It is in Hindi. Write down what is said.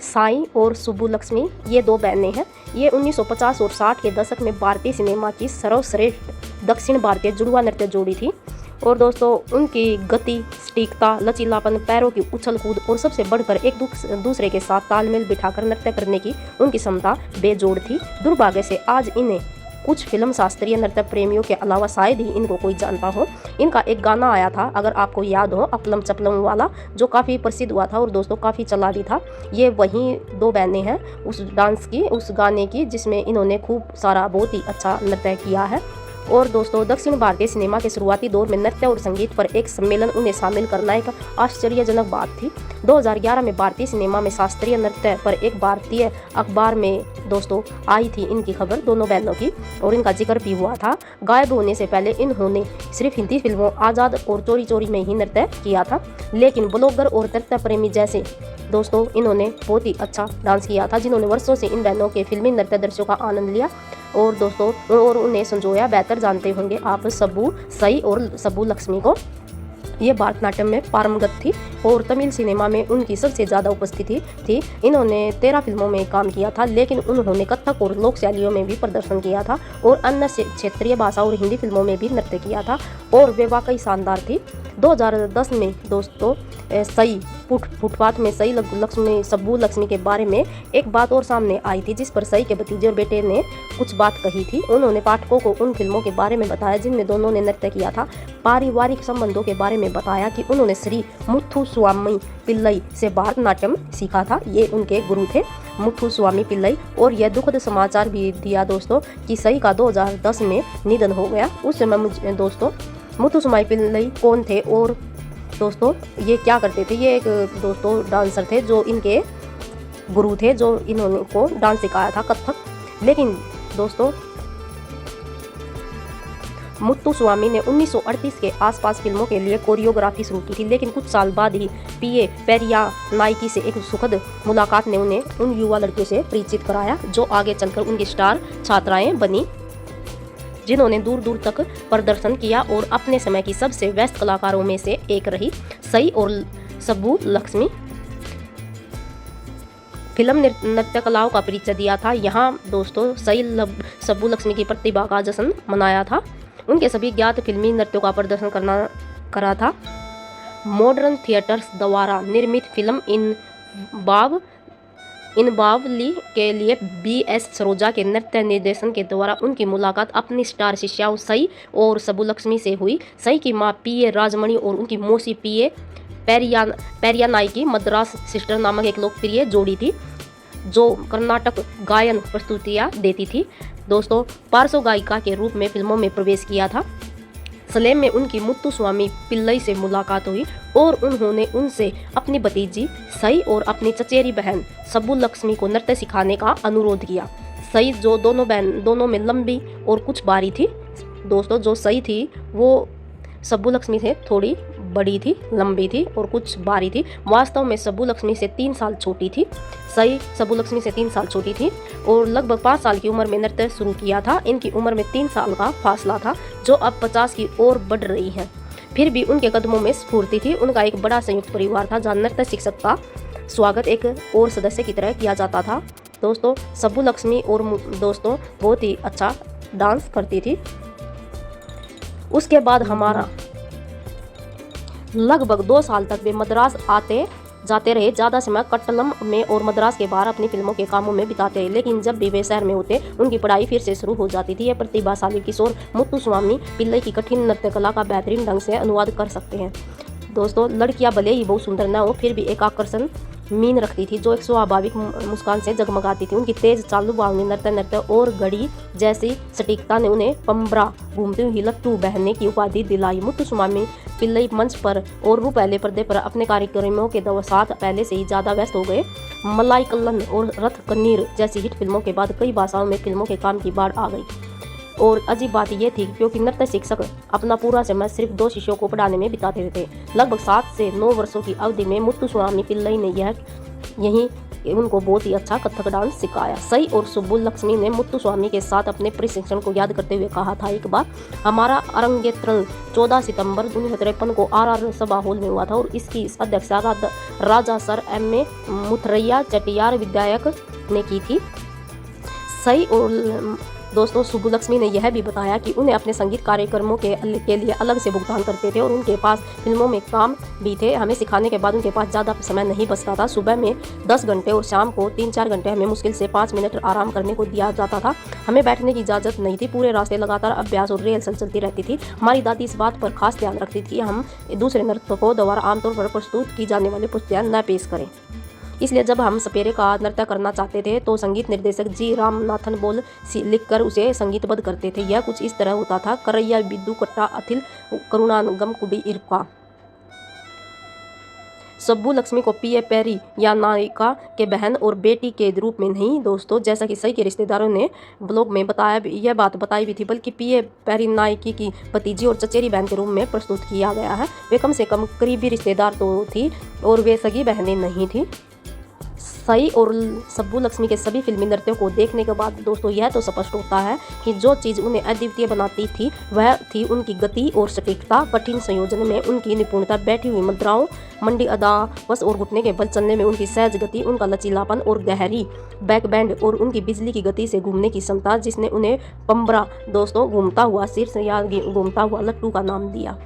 साई और सुब्बुलक्ष्मी ये दो बहनें हैं। ये 1950 और 60 के दशक में भारतीय सिनेमा की सर्वश्रेष्ठ दक्षिण भारतीय जुड़वा नृत्य जोड़ी थी। और दोस्तों उनकी गति, सटीकता, लचीलापन, पैरों की उछल कूद और सबसे बढ़कर एक दूसरे के साथ तालमेल बिठाकर नृत्य करने की उनकी क्षमता बेजोड़ थी। दुर्भाग्य से आज इन्हें कुछ फिल्म शास्त्रीय नृत्य प्रेमियों के अलावा शायद ही इनको कोई जानता हो। इनका एक गाना आया था, अगर आपको याद हो, अपलम चपलम वाला, जो काफ़ी प्रसिद्ध हुआ था और दोस्तों काफ़ी चला भी था। ये वही दो बहनें हैं उस डांस की, उस गाने की, जिसमें इन्होंने खूब सारा बहुत ही अच्छा नृत्य किया है। और दोस्तों दक्षिण भारतीय सिनेमा के शुरुआती दौर में नृत्य और संगीत पर एक सम्मेलन उन्हें शामिल करना एक आश्चर्यजनक बात थी। 2011 में भारतीय सिनेमा में शास्त्रीय नृत्य पर एक भारतीय अखबार में दोस्तों आई थी इनकी खबर, दोनों बहनों की, और इनका जिक्र भी हुआ था। गायब होने से पहले इन्होंने सिर्फ हिंदी फिल्मों आज़ाद और चोरी चोरी में ही नृत्य किया था, लेकिन ब्लॉगर और नृत्य प्रेमी जैसे दोस्तों इन्होंने बहुत ही अच्छा डांस किया था, जिन्होंने वर्षों से इन बहनों के फिल्मी नृत्य दृश्यों का आनंद लिया और दोस्तों और उन्हें संजोया। बेहतर जानते होंगे आप सब्बू साई और सुब्बुलक्ष्मी को। ये भरतनाट्यम में पारंगत थी और तमिल सिनेमा में उनकी सबसे ज़्यादा उपस्थिति थी। इन्होंने 13 फिल्मों में काम किया था, लेकिन उन्होंने कथक और लोक शैलियों में भी प्रदर्शन किया था और अन्य क्षेत्रीय भाषा और हिंदी फिल्मों में भी नृत्य किया था और वे वाकई शानदार थी। 2010 में दोस्तों सई फुटपाथ में सई सुब्बुलक्ष्मी के बारे में एक बात और सामने आई थी, जिस पर सई के भतीजे और बेटे ने कुछ बात कही थी। उन्होंने पाठकों को उन फिल्मों के बारे में बताया जिनमें दोनों ने नृत्य किया था, पारिवारिक संबंधों के बारे में बताया कि उन्होंने श्री मुथुस्वामी पिल्लई से भरतनाट्यम सीखा था, ये उनके गुरु थे मुथुस्वामी पिल्लई। और यह दुखद समाचार भी दिया दोस्तों कि सई का 2010 में निधन हो गया। उस समय मुझे दोस्तों मुथुस्वामी पिल्लई कौन थे और दोस्तों ये क्या करते थे? ये एक दोस्तों डांसर थे जो इनके गुरु थे, जो इन्होंने को डांस सिखाया था, कथक। लेकिन दोस्तों मुथुस्वामी ने 1938 के आसपास फिल्मों के लिए कोरियोग्राफी शुरू की थी, लेकिन कुछ साल बाद ही पीए पेरियानाइकी से एक सुखद मुलाकात ने उन्हें उन युवा लड़कियों से परिचित कराया जो आगे चलकर उनकी स्टार छात्राएं बनी, जिन्होंने दूर दूर तक प्रदर्शन किया और अपने समय की सबसे व्यस्त कलाकारों में से एक रही। सई और सुब्बुलक्ष्मी फिल्म नृत्य कलाओं का परिचय दिया था। यहाँ दोस्तों सई सुब्बुलक्ष्मी की प्रतिभा का जश्न मनाया था। उनके सभी ज्ञात फिल्मी नृत्यों का प्रदर्शन करा था। मॉडर्न थिएटर्स द्वारा निर्मित फिल्म इन बावली के लिए BS सरोजा के नृत्य निर्देशन के द्वारा उनकी मुलाकात अपनी स्टार शिष्याओं सई और सुब्बुलक्ष्मी से हुई। सई की मां पीए राजमणि और उनकी मौसी पीए पेरियानाइकी मद्रास सिस्टर नामक एक लोकप्रिय जोड़ी थी, जो कर्नाटक गायन प्रस्तुतियां देती थी। दोस्तों पार्श्व गायिका के रूप में फिल्मों में प्रवेश किया था। सलेम में उनकी मुथुस्वामी पिल्लई से मुलाकात हुई और उन्होंने उनसे अपनी भतीजी सई और अपनी चचेरी बहन सुब्बुलक्ष्मी को नृत्य सिखाने का अनुरोध किया। सई जो दोनों में लंबी और कुछ बारी थी। दोस्तों जो सई थी वो सुब्बुलक्ष्मी से थोड़ी बड़ी थी, लंबी थी और कुछ बारी थी। वास्तव में सुब्बुलक्ष्मी से 3 साल छोटी थी। सई सुब्बुलक्ष्मी से 3 साल छोटी थी और लगभग 5 साल की उम्र में नृत्य शुरू किया था। इनकी उम्र में 3 साल का फासला था, जो अब 50 की ओर बढ़ रही है। फिर भी उनके कदमों में स्फूर्ति थी। उनका एक बड़ा संयुक्त परिवार था, जहाँ नृत्य शिक्षक का स्वागत एक और सदस्य की तरह किया जाता था। दोस्तों सुब्बुलक्ष्मी और दोस्तों बहुत ही अच्छा डांस करती थी। उसके बाद हमारा लगभग 2 साल तक वे मद्रास आते जाते रहे। ज़्यादा समय कट्टलम में और मद्रास के बाहर अपनी फिल्मों के कामों में बिताते रहे, लेकिन जब भी वे शहर में होते उनकी पढ़ाई फिर से शुरू हो जाती थी। यह प्रतिभाशाली किशोर मुथुस्वामी पिल्लई की कठिन नृत्य कला का बेहतरीन ढंग से अनुवाद कर सकते हैं। दोस्तों लड़कियां भले ही बहुत सुंदर न हो, फिर भी एक आकर्षण मीन रखती थी जो एक स्वाभाविक मुस्कान से जगमगाती थी। उनकी तेज चालू बावनी नृत्य और घड़ी जैसी सटीकता ने उन्हें पंबरा घूमती हुई लट्टू बहने की उपाधि दिलाई। मुथुस्वामी पिल्लई मंच पर और पहले पर्दे पर अपने कार्यक्रमों के साथ पहले से ही ज़्यादा व्यस्त हो गए। मलाई कल्लन और रथ कन्नीर जैसी हिट फिल्मों के बाद कई भाषाओं में फिल्मों के काम की बाढ़ आ गई। और अजीब बात यह थी क्योंकि नृत्य शिक्षक अपना पूरा समय सिर्फ 2 शिष्यों को पढ़ाने में बिताते थे। लगभग 7 से 9 वर्षों की अवधि में मुथुस्वामी पिल्लई ने यही उनको बहुत ही अच्छा कथक डांस सिखाया। सई और सुब्बुलक्ष्मी ने मुत्तुस्वामी के साथ अपने प्रशिक्षण को याद करते हुए कहा था, एक बार हमारा अरंगेट्रम 14 सितंबर 1953 को RR सभा हॉल में हुआ था और इसकी अध्यक्षता राजा सर M.A. मुथरैया चटियार विधायक ने की थी। सई और दोस्तों सुब्बुलक्ष्मी ने यह भी बताया कि उन्हें अपने संगीत कार्यक्रमों के लिए अलग से भुगतान करते थे और उनके पास फिल्मों में काम भी थे। हमें सिखाने के बाद उनके पास ज़्यादा समय नहीं बचता था। सुबह में 10 घंटे और शाम को 3-4 घंटे हमें मुश्किल से 5 मिनट आराम करने को दिया जाता था। हमें बैठने की इजाज़त नहीं थी। पूरे रास्ते लगातार अभ्यास और रिहर्सल चलती रहती थी। हमारी दादी इस बात पर खास ध्यान रखती थी हम दूसरे नर्तकों द्वारा आमतौर पर प्रस्तुत की जाने वाली प्रस्तुतियाँ न पेश करें। इसलिए जब हम सपेरे का नृत्य करना चाहते थे तो संगीत निर्देशक जी रामनाथन बोल लिखकर उसे संगीतबद्ध करते थे। यह कुछ इस तरह होता था, करैया बिद्दू कट्टा अथिल करुणागम कुडी इरका। सुब्बुलक्ष्मी को P.A. पैरी या नायिका के बहन और बेटी के रूप में नहीं दोस्तों, जैसा कि सई के रिश्तेदारों ने ब्लॉग में बताया, यह बात बताई भी थी, बल्कि P.A. पैरी नायकी की भतीजी और चचेरी बहन के रूप में प्रस्तुत किया गया है। वे कम से कम करीबी रिश्तेदार तो थी और वे सगी बहनें नहीं थी। सई और सुब्बुलक्ष्मी के सभी फिल्मी नृत्यों को देखने के बाद दोस्तों यह तो स्पष्ट होता है कि जो चीज़ उन्हें अद्वितीय बनाती थी वह थी उनकी गति और सटीकता, कठिन संयोजन में उनकी निपुणता, बैठी हुई मुद्राओं, मंडी अदा, बस और घुटने के बल चलने में उनकी सहज गति, उनका लचीलापन और गहरी बैकबैंड और उनकी बिजली की गति से घूमने की क्षमता, जिसने उन्हें पंबरा दोस्तों घूमता हुआ शीर्ष या घूमता हुआ लट्टू का नाम दिया।